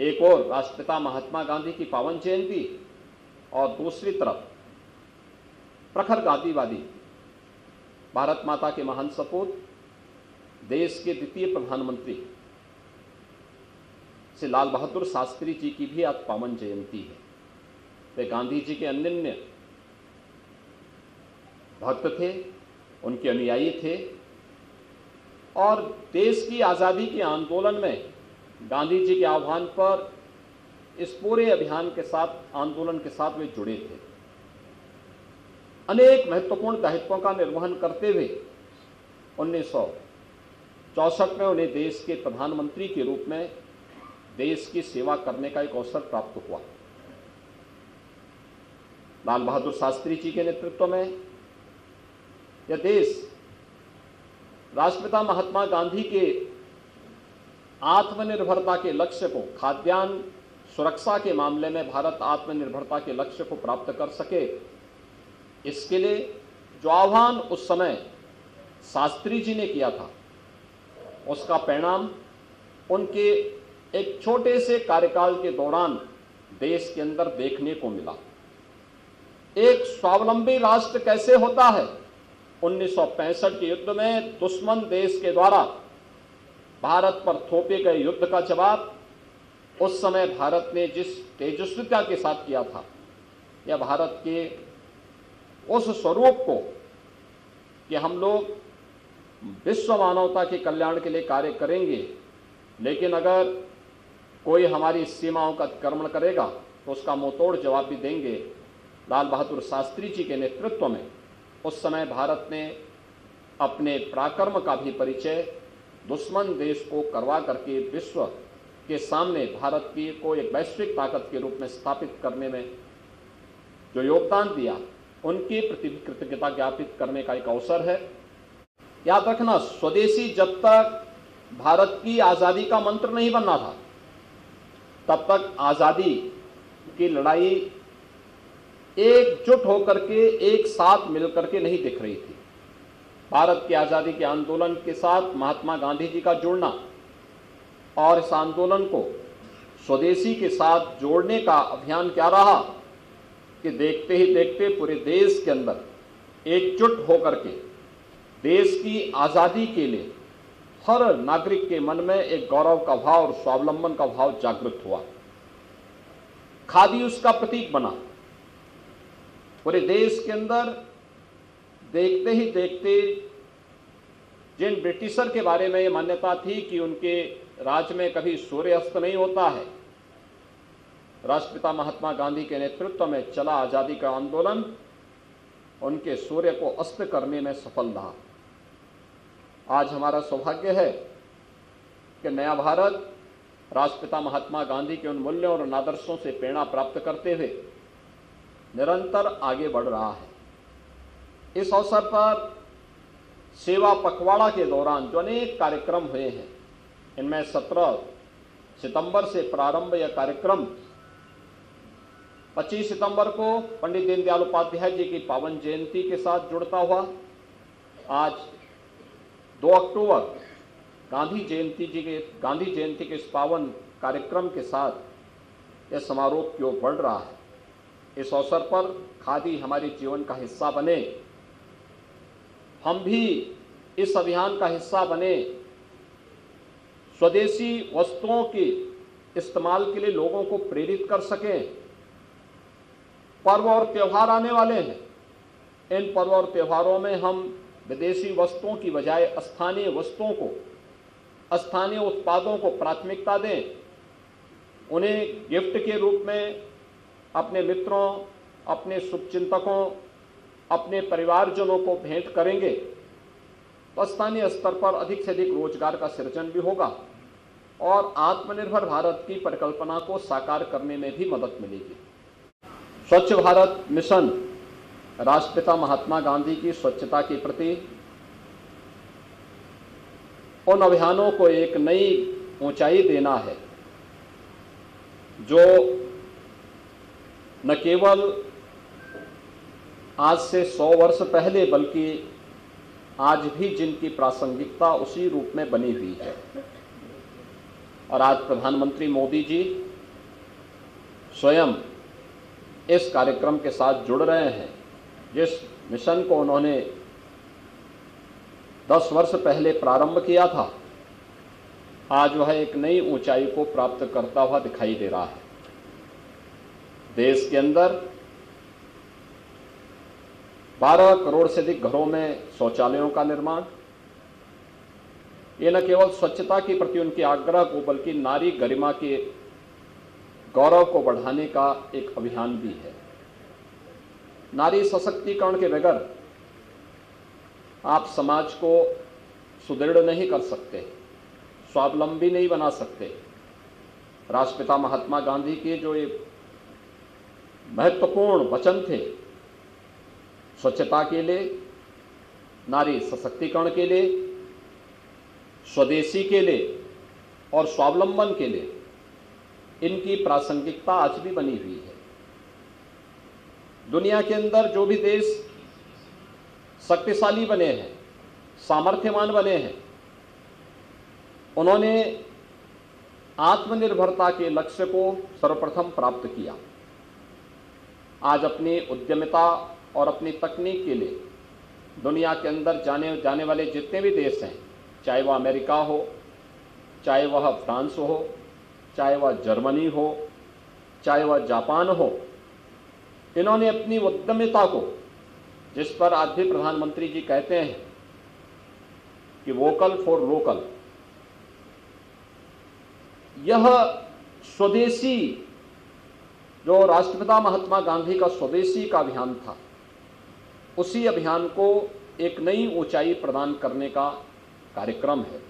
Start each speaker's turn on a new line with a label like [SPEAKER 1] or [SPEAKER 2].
[SPEAKER 1] एक और राष्ट्रपिता महात्मा गांधी की पावन जयंती और दूसरी तरफ प्रखर गांधीवादी भारत माता के महान सपूत देश के द्वितीय प्रधानमंत्री श्री लाल बहादुर शास्त्री जी की भी आज पावन जयंती है। वे गांधी जी के अनन्य भक्त थे, उनके अनुयायी थे और देश की आज़ादी के आंदोलन में गांधी जी के आह्वान पर इस पूरे अभियान के साथ, आंदोलन के साथ वे जुड़े थे। अनेक महत्वपूर्ण दायित्वों का निर्वहन करते हुए 1964 में उन्हें देश के प्रधानमंत्री के रूप में देश की सेवा करने का एक अवसर प्राप्त हुआ। लाल बहादुर शास्त्री जी के नेतृत्व में यह देश राष्ट्रपिता महात्मा गांधी के आत्मनिर्भरता के लक्ष्य को, खाद्यान्न सुरक्षा के मामले में भारत आत्मनिर्भरता के लक्ष्य को प्राप्त कर सके, इसके लिए जो आह्वान उस समय शास्त्री जी ने किया था, उसका परिणाम उनके एक छोटे से कार्यकाल के दौरान देश के अंदर देखने को मिला। एक स्वावलंबी राष्ट्र कैसे होता है? 1965 के युद्ध में दुश्मन देश के द्वारा भारत पर थोपे गए युद्ध का जवाब उस समय भारत ने जिस तेजस्विता के साथ किया था, यह भारत के उस स्वरूप को कि हम लोग विश्व मानवता के कल्याण के लिए कार्य करेंगे, लेकिन अगर कोई हमारी सीमाओं का अतिक्रमण करेगा तो उसका मुंहतोड़ जवाब भी देंगे। लाल बहादुर शास्त्री जी के नेतृत्व में उस समय भारत ने अपने पराक्रम का भी परिचय दुश्मन देश को करवा करके विश्व के सामने भारत की को एक वैश्विक ताकत के रूप में स्थापित करने में जो योगदान दिया, उनके प्रति कृतज्ञता ज्ञापित करने का एक अवसर है। याद रखना, स्वदेशी जब तक भारत की आज़ादी का मंत्र नहीं बनना था, तब तक आज़ादी की लड़ाई एकजुट होकर के, एक साथ मिलकर के नहीं दिख रही थी। भारत की आज़ादी के आंदोलन के साथ महात्मा गांधी जी का जुड़ना और इस आंदोलन को स्वदेशी के साथ जोड़ने का अभियान क्या रहा कि देखते ही देखते पूरे देश के अंदर एकजुट होकर के देश की आज़ादी के लिए हर नागरिक के मन में एक गौरव का भाव और स्वावलंबन का भाव जागृत हुआ। खादी उसका प्रतीक बना। पूरे देश के अंदर देखते ही देखते जिन ब्रिटिशर के बारे में ये मान्यता थी कि उनके राज में कभी सूर्य अस्त नहीं होता है, राष्ट्रपिता महात्मा गांधी के नेतृत्व में चला आज़ादी का आंदोलन उनके सूर्य को अस्त करने में सफल रहा। आज हमारा सौभाग्य है कि नया भारत राष्ट्रपिता महात्मा गांधी के उन मूल्यों और आदर्शों से प्रेरणा प्राप्त करते हुए निरंतर आगे बढ़ रहा है। इस अवसर पर सेवा पखवाड़ा के दौरान जो अनेक कार्यक्रम हुए हैं, इनमें 17 सितंबर से प्रारंभ यह कार्यक्रम 25 सितंबर को पंडित दीनदयाल उपाध्याय जी की पावन जयंती के साथ जुड़ता हुआ आज 2 अक्टूबर गांधी जयंती के इस पावन कार्यक्रम के साथ यह समारोह की ओर बढ़ रहा है। इस अवसर पर खादी हमारे जीवन का हिस्सा बने, हम भी इस अभियान का हिस्सा बने, स्वदेशी वस्तुओं के इस्तेमाल के लिए लोगों को प्रेरित कर सकें। पर्व और त्यौहार आने वाले हैं, इन पर्व और त्योहारों में हम विदेशी वस्तुओं की बजाय स्थानीय वस्तुओं को, स्थानीय उत्पादों को प्राथमिकता दें। उन्हें गिफ्ट के रूप में अपने मित्रों, अपने शुभचिंतकों, अपने परिवारजनों को भेंट करेंगे तो स्थानीय स्तर पर अधिक से अधिक रोजगार का सृजन भी होगा और आत्मनिर्भर भारत की परिकल्पना को साकार करने में भी मदद मिलेगी। स्वच्छ भारत मिशन राष्ट्रपिता महात्मा गांधी की स्वच्छता के प्रति उन अभियानों को एक नई ऊंचाई देना है जो न केवल आज से 100 वर्ष पहले बल्कि आज भी जिनकी प्रासंगिकता उसी रूप में बनी हुई है। और आज प्रधानमंत्री मोदी जी स्वयं इस कार्यक्रम के साथ जुड़ रहे हैं। जिस मिशन को उन्होंने 10 वर्ष पहले प्रारंभ किया था, आज वह एक नई ऊंचाई को प्राप्त करता हुआ दिखाई दे रहा है। देश के अंदर 12 करोड़ से अधिक घरों में शौचालयों का निर्माण, ये न केवल स्वच्छता के प्रति उनके आग्रह को बल्कि नारी गरिमा के गौरव को बढ़ाने का एक अभियान भी है। नारी सशक्तिकरण के बगैर आप समाज को सुदृढ़ नहीं कर सकते, स्वावलंबी नहीं बना सकते। राष्ट्रपिता महात्मा गांधी के जो ये महत्वपूर्ण वचन थे, स्वच्छता के लिए, नारी सशक्तिकरण के लिए, स्वदेशी के लिए और स्वावलंबन के लिए, इनकी प्रासंगिकता आज भी बनी हुई है। दुनिया के अंदर जो भी देश शक्तिशाली बने हैं, सामर्थ्यवान बने हैं, उन्होंने आत्मनिर्भरता के लक्ष्य को सर्वप्रथम प्राप्त किया। आज अपनी उद्यमिता और अपनी तकनीक के लिए दुनिया के अंदर जाने वाले जितने भी देश हैं, चाहे वह अमेरिका हो, चाहे वह फ्रांस हो, चाहे वह जर्मनी हो, चाहे वह जापान हो, इन्होंने अपनी उद्यमिता को, जिस पर आज भी प्रधानमंत्री जी कहते हैं कि वोकल फॉर लोकल, यह स्वदेशी जो राष्ट्रपिता महात्मा गांधी का स्वदेशी का अभियान था, उसी अभियान को एक नई ऊंचाई प्रदान करने का कार्यक्रम है।